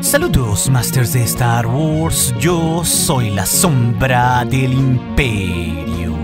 Saludos, Masters de Star Wars. Yo soy la sombra del Imperio.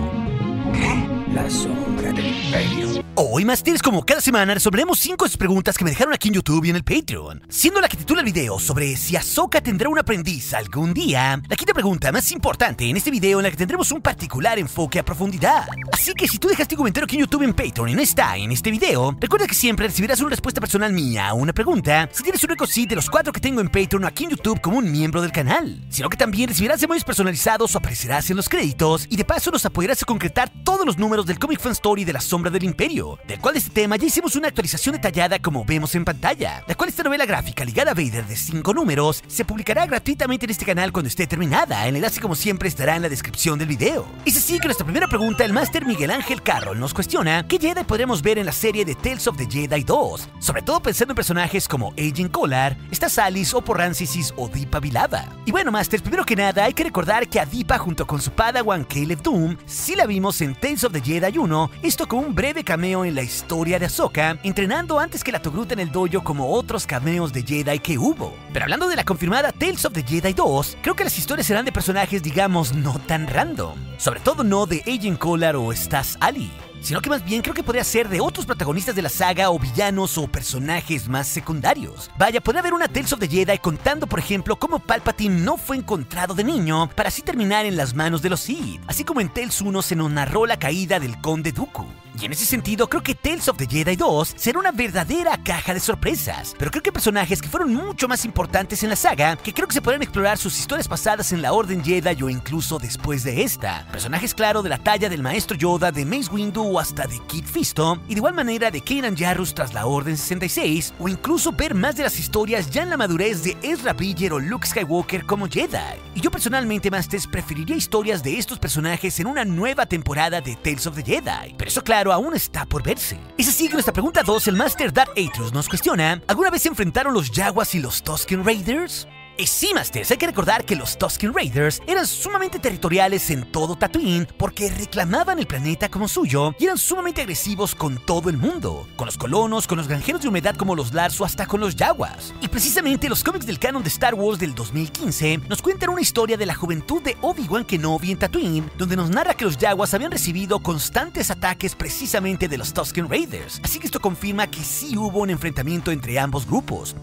¿Qué? La sombra del Imperio. Hoy, Masters, como cada semana, resolveremos 5 de sus preguntas que me dejaron aquí en YouTube y en el Patreon. Siendo la que titula el video sobre si Ahsoka tendrá un aprendiz algún día, la quinta pregunta más importante en este video en la que tendremos un particular enfoque a profundidad. Así que si tú dejaste un comentario aquí en YouTube en Patreon y no está en este video, recuerda que siempre recibirás una respuesta personal mía a una pregunta si tienes un requisito de los 4 que tengo en Patreon o aquí en YouTube como un miembro del canal. Sino que también recibirás emojis personalizados o aparecerás en los créditos y de paso nos apoyarás a concretar todos los números del Comic Fan Story de la Sombra del Imperio, del cual de este tema ya hicimos una actualización detallada como vemos en pantalla, la cual esta novela gráfica ligada a Vader de 5 números se publicará gratuitamente en este canal cuando esté terminada. El enlace como siempre estará en la descripción del video. Es así que nuestra primera pregunta, el Máster Miguel Ángel Carroll nos cuestiona ¿qué Jedi podremos ver en la serie de Tales of the Jedi 2? Sobre todo pensando en personajes como Agen Kolar, Stasalis, Oppo Rancisis o Deepa Villava. Y bueno, Masters, primero que nada hay que recordar que a Deepa junto con su padawan Caleb Dume sí la vimos en Tales of the Jedi 1, esto como un breve cameo en la historia de Ahsoka, entrenando antes que la Togruta en el dojo como otros cameos de Jedi que hubo. Pero hablando de la confirmada Tales of the Jedi 2, creo que las historias serán de personajes digamos no tan random, sobre todo no de Agen Kolar o Stas Ali, sino que más bien creo que podría ser de otros protagonistas de la saga o villanos o personajes más secundarios. Vaya, podría haber una Tales of the Jedi contando, por ejemplo, cómo Palpatine no fue encontrado de niño para así terminar en las manos de los Sith, así como en Tales 1 se nos narró la caída del Conde Dooku. Y en ese sentido, creo que Tales of the Jedi 2 será una verdadera caja de sorpresas, pero creo que personajes que fueron mucho más importantes en la saga, que creo que se podrán explorar sus historias pasadas en la Orden Jedi o incluso después de esta. Personajes, claro, de la talla del Maestro Yoda, de Mace Windu o hasta de Kit Fisto, y de igual manera de Kanan Jarrus tras la Orden 66, o incluso ver más de las historias ya en la madurez de Ezra Bridger o Luke Skywalker como Jedi. Y yo personalmente, Masters, preferiría historias de estos personajes en una nueva temporada de Tales of the Jedi, pero eso claro, aún está por verse. Es así que nuestra pregunta 2, el Master Darth Atrus nos cuestiona ¿alguna vez se enfrentaron los Jawas y los Tusken Raiders? Sí, Masters, hay que recordar que los Tusken Raiders eran sumamente territoriales en todo Tatooine porque reclamaban el planeta como suyo y eran sumamente agresivos con todo el mundo, con los colonos, con los granjeros de humedad como los Larso, hasta con los Jawas. Y precisamente los cómics del canon de Star Wars del 2015 nos cuentan una historia de la juventud de Obi-Wan Kenobi en Tatooine, donde nos narra que los Jawas habían recibido constantes ataques precisamente de los Tusken Raiders, así que esto confirma que sí hubo un enfrentamiento entre ambos grupos.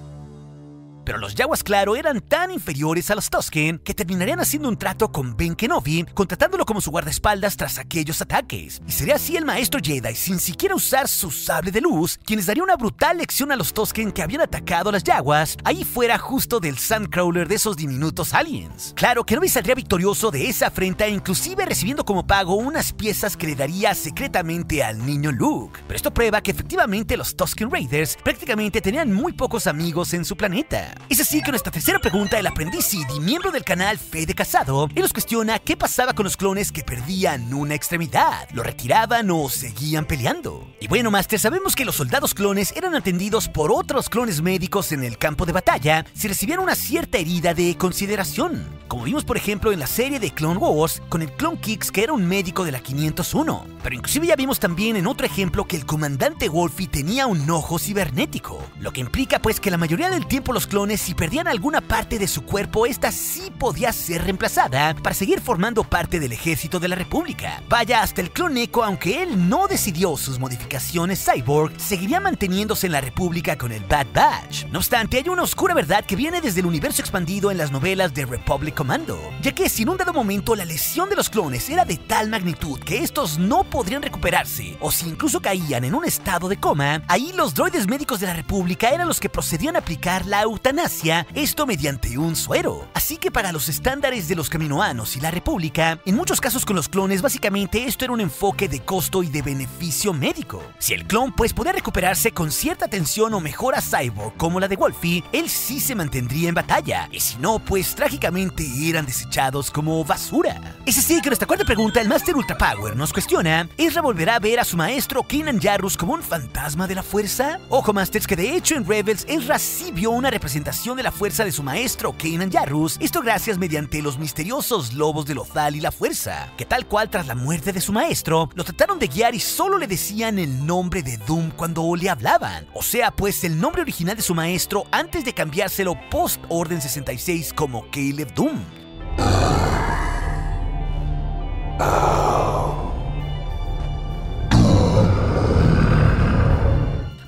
Pero los Jawas, claro, eran tan inferiores a los Tusken que terminarían haciendo un trato con Ben Kenobi, contratándolo como su guardaespaldas tras aquellos ataques. Y sería así el maestro Jedi, sin siquiera usar su sable de luz, quien les daría una brutal lección a los Tusken que habían atacado a las Jawas, ahí fuera justo del Sandcrawler de esos diminutos aliens. Claro, Kenobi saldría victorioso de esa afrenta, inclusive recibiendo como pago unas piezas que le daría secretamente al niño Luke. Pero esto prueba que efectivamente los Tusken Raiders prácticamente tenían muy pocos amigos en su planeta. Es así que nuestra tercera pregunta, el aprendiz Sith y miembro del canal Fede Casado, él nos cuestiona qué pasaba con los clones que perdían una extremidad, ¿lo retiraban o seguían peleando? Y bueno, Master, sabemos que los soldados clones eran atendidos por otros clones médicos en el campo de batalla si recibían una cierta herida de consideración, como vimos por ejemplo en la serie de Clone Wars con el Clone Kix, que era un médico de la 501, pero inclusive ya vimos también en otro ejemplo que el comandante Wolfie tenía un ojo cibernético, lo que implica pues que la mayoría del tiempo los clones, si perdían alguna parte de su cuerpo, esta sí podía ser reemplazada para seguir formando parte del ejército de la República. Vaya, hasta el clon Echo, aunque él no decidió sus modificaciones cyborg, seguiría manteniéndose en la República con el Bad Batch. No obstante, hay una oscura verdad que viene desde el universo expandido en las novelas de Republic Commando, ya que si en un dado momento la lesión de los clones era de tal magnitud que estos no podrían recuperarse, o si incluso caían en un estado de coma, ahí los droides médicos de la República eran los que procedían a aplicar la eutanasia, esto mediante un suero. Así que para los estándares de los Kaminoanos y la República, en muchos casos con los clones, básicamente esto era un enfoque de costo y de beneficio médico. Si el clon pues podía recuperarse con cierta atención o mejora cyborg como la de Wolfie, él sí se mantendría en batalla, y si no, pues trágicamente eran desechados como basura. Es así que nuestra cuarta pregunta, el Master Ultra Power nos cuestiona, ¿Ezra volverá a ver a su maestro Kanan Jarrus como un fantasma de la fuerza? Ojo, Masters, que de hecho en Rebels Ezra sí vio una representación manifestación de la fuerza de su maestro Kanan Jarrus, esto gracias mediante los misteriosos lobos de Lothal y la fuerza, que tal cual tras la muerte de su maestro, lo trataron de guiar y solo le decían el nombre de Doom cuando le hablaban, o sea pues el nombre original de su maestro antes de cambiárselo post Orden 66 como Caleb Doom.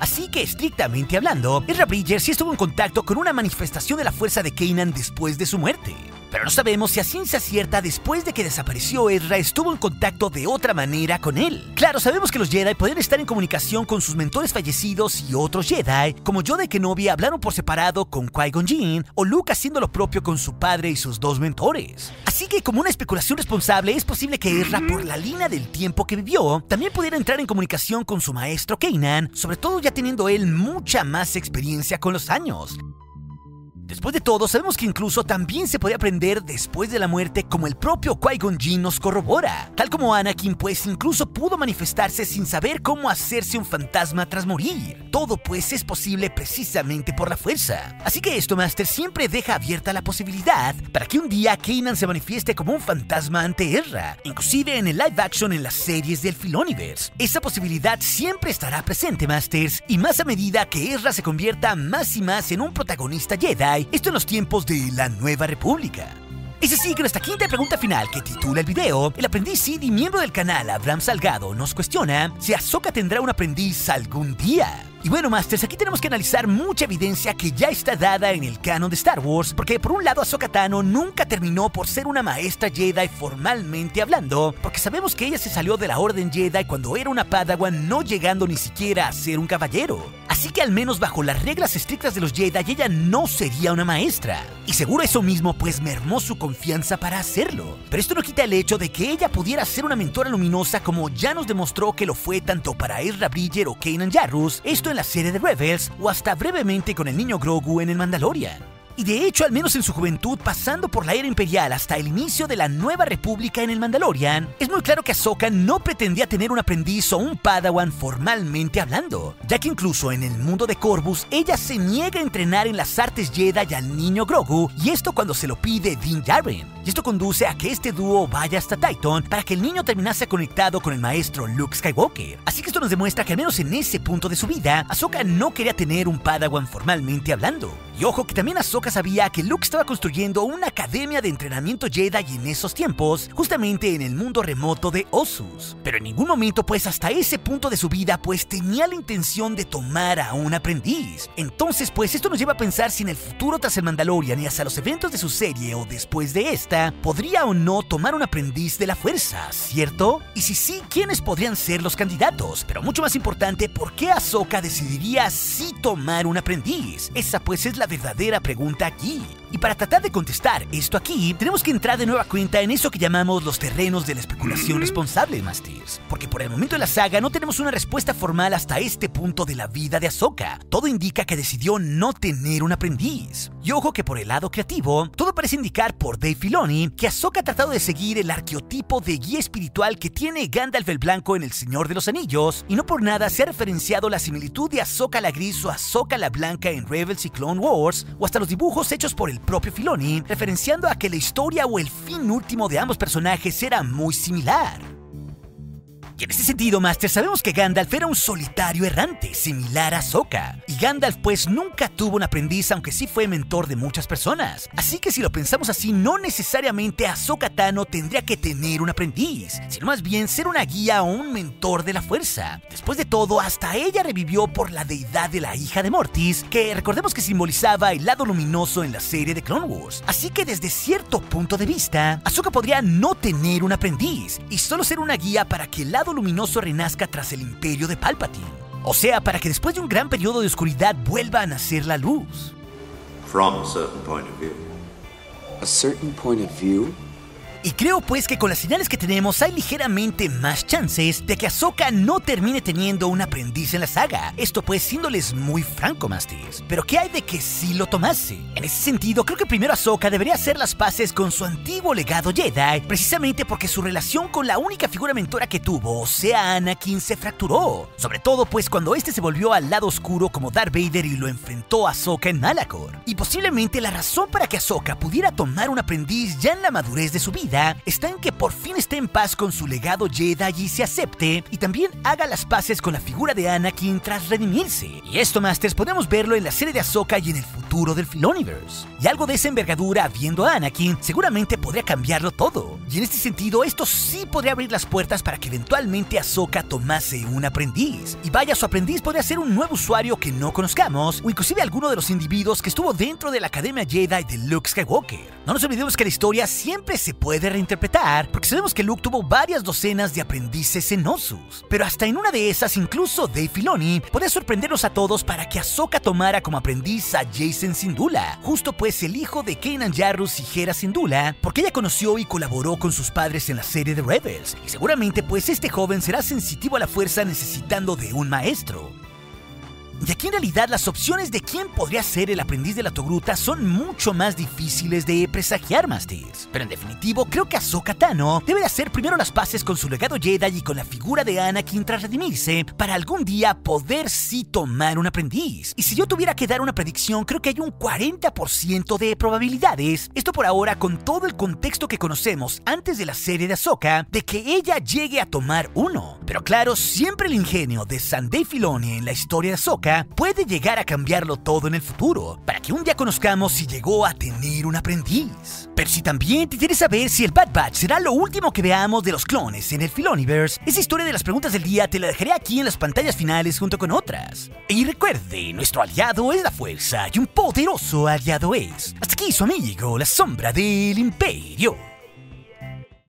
Así que, estrictamente hablando, Ezra Bridger sí estuvo en contacto con una manifestación de la fuerza de Kanan después de su muerte. Pero no sabemos si a ciencia cierta después de que desapareció Ezra estuvo en contacto de otra manera con él. Claro, sabemos que los Jedi pueden estar en comunicación con sus mentores fallecidos y otros Jedi, como Yoda y Kenobi hablaron por separado con Qui-Gon Jinn, o Luke haciendo lo propio con su padre y sus dos mentores. Así que, como una especulación responsable, es posible que Ezra, por la línea del tiempo que vivió, también pudiera entrar en comunicación con su maestro Kanan, sobre todo ya teniendo él mucha más experiencia con los años. Después de todo, sabemos que incluso también se puede aprender después de la muerte, como el propio Qui-Gon Jinn nos corrobora. Tal como Anakin, pues incluso pudo manifestarse sin saber cómo hacerse un fantasma tras morir. Todo pues es posible precisamente por la fuerza. Así que esto, Master, siempre deja abierta la posibilidad para que un día Kanan se manifieste como un fantasma ante Ezra, inclusive en el live action en las series del Filoniverse. Esa posibilidad siempre estará presente, Masters, y más a medida que Ezra se convierta más y más en un protagonista Jedi, esto en los tiempos de la Nueva República. Es así que nuestra quinta pregunta final, que titula el video, el aprendiz Sid y miembro del canal Abraham Salgado nos cuestiona si Ahsoka tendrá un aprendiz algún día. Y bueno, Masters, aquí tenemos que analizar mucha evidencia que ya está dada en el canon de Star Wars, porque por un lado Ahsoka Tano nunca terminó por ser una maestra Jedi formalmente hablando, porque sabemos que ella se salió de la Orden Jedi cuando era una Padawan, no llegando ni siquiera a ser un caballero. Así que al menos bajo las reglas estrictas de los Jedi ella no sería una maestra. Y seguro eso mismo pues mermó su confianza para hacerlo. Pero esto no quita el hecho de que ella pudiera ser una mentora luminosa, como ya nos demostró que lo fue tanto para Ezra Bridger o Kanan Jarrus, esto en la serie de Rebels, o hasta brevemente con el niño Grogu en el Mandalorian. Y de hecho, al menos en su juventud, pasando por la era imperial hasta el inicio de la Nueva República en el Mandalorian, es muy claro que Ahsoka no pretendía tener un aprendiz o un Padawan formalmente hablando, ya que incluso en el mundo de Corvus, ella se niega a entrenar en las artes Jedi al niño Grogu, y esto cuando se lo pide Din Djarin. Y esto conduce a que este dúo vaya hasta Titan para que el niño terminase conectado con el maestro Luke Skywalker. Así que esto nos demuestra que al menos en ese punto de su vida, Ahsoka no quería tener un Padawan formalmente hablando. Y ojo que también Ahsoka sabía que Luke estaba construyendo una academia de entrenamiento Jedi en esos tiempos, justamente en el mundo remoto de Ossus. Pero en ningún momento pues hasta ese punto de su vida pues tenía la intención de tomar a un aprendiz. Entonces pues esto nos lleva a pensar si en el futuro tras el Mandalorian y hasta los eventos de su serie o después de esta, podría o no tomar un aprendiz de la fuerza, ¿cierto? Y si sí, ¿quiénes podrían ser los candidatos? Pero mucho más importante, ¿por qué Ahsoka decidiría sí tomar un aprendiz? Esa pues es la verdadera pregunta aquí. Y para tratar de contestar esto aquí, tenemos que entrar de nueva cuenta en eso que llamamos los terrenos de la especulación responsable, Masters. Porque por el momento de la saga no tenemos una respuesta formal hasta este punto de la vida de Ahsoka. Todo indica que decidió no tener un aprendiz. Y ojo que por el lado creativo, todo parece indicar por Dave Filoni que Ahsoka ha tratado de seguir el arqueotipo de guía espiritual que tiene Gandalf el Blanco en El Señor de los Anillos, y no por nada se ha referenciado la similitud de Ahsoka la Gris o Ahsoka la Blanca en Rebels y Clone Wars, o hasta los dibujos hechos por el propio Filoni, referenciando a que la historia o el fin último de ambos personajes era muy similar. Y en ese sentido, Master, sabemos que Gandalf era un solitario errante, similar a Ahsoka. Y Gandalf pues nunca tuvo un aprendiz, aunque sí fue mentor de muchas personas. Así que si lo pensamos así, no necesariamente Ahsoka Tano tendría que tener un aprendiz, sino más bien ser una guía o un mentor de la fuerza. Después de todo, hasta ella revivió por la deidad de la hija de Mortis, que recordemos que simbolizaba el lado luminoso en la serie de Clone Wars. Así que desde cierto punto de vista, Ahsoka podría no tener un aprendiz, y solo ser una guía para que el lado luminoso renazca tras el imperio de Palpatine. O sea, para que después de un gran periodo de oscuridad vuelva a nacer la luz. From a certain point of view. A certain point of view? Y creo pues que con las señales que tenemos hay ligeramente más chances de que Ahsoka no termine teniendo un aprendiz en la saga. Esto pues siéndoles muy franco, Mastis. Pero ¿qué hay de que sí lo tomase? En ese sentido, creo que primero Ahsoka debería hacer las paces con su antiguo legado Jedi, precisamente porque su relación con la única figura mentora que tuvo, o sea Anakin, se fracturó. Sobre todo pues cuando este se volvió al lado oscuro como Darth Vader y lo enfrentó a Ahsoka en Malachor. Y posiblemente la razón para que Ahsoka pudiera tomar un aprendiz ya en la madurez de su vida está en que por fin esté en paz con su legado Jedi y se acepte, y también haga las paces con la figura de Anakin tras redimirse. Y esto, Masters, podemos verlo en la serie de Ahsoka y en el futuro del Filoniverse. Y algo de esa envergadura viendo a Anakin seguramente podría cambiarlo todo. Y en este sentido, esto sí podría abrir las puertas para que eventualmente Ahsoka tomase un aprendiz. Y vaya, su aprendiz podría ser un nuevo usuario que no conozcamos, o inclusive alguno de los individuos que estuvo dentro de la Academia Jedi de Luke Skywalker. No nos olvidemos que la historia siempre se puede reinterpretar, porque sabemos que Luke tuvo varias docenas de aprendices en Ossus. Pero hasta en una de esas, incluso Dave Filoni podría sorprendernos a todos para que Ahsoka tomara como aprendiz a Jacen Syndulla, justo pues el hijo de Kanan Jarrus y Hera Syndulla, porque ella conoció y colaboró con sus padres en la serie de Rebels, y seguramente pues este joven será sensitivo a la fuerza necesitando de un maestro. Y aquí en realidad las opciones de quién podría ser el aprendiz de la Togruta son mucho más difíciles de presagiar, Mastis. Pero en definitivo, creo que Ahsoka Tano debe de hacer primero las paces con su legado Jedi y con la figura de Anakin tras redimirse, para algún día poder sí tomar un aprendiz. Y si yo tuviera que dar una predicción, creo que hay un 40% de probabilidades, esto por ahora con todo el contexto que conocemos antes de la serie de Ahsoka, de que ella llegue a tomar uno. Pero claro, siempre el ingenio de Dave Filoni en la historia de Ahsoka puede llegar a cambiarlo todo en el futuro, para que un día conozcamos si llegó a tener un aprendiz. Pero si también te quieres saber si el Bad Batch será lo último que veamos de los clones en el Filoniverse, esa historia de las preguntas del día te la dejaré aquí en las pantallas finales junto con otras. Y recuerde, nuestro aliado es la fuerza y un poderoso aliado es. Hasta aquí su amigo, la sombra del Imperio.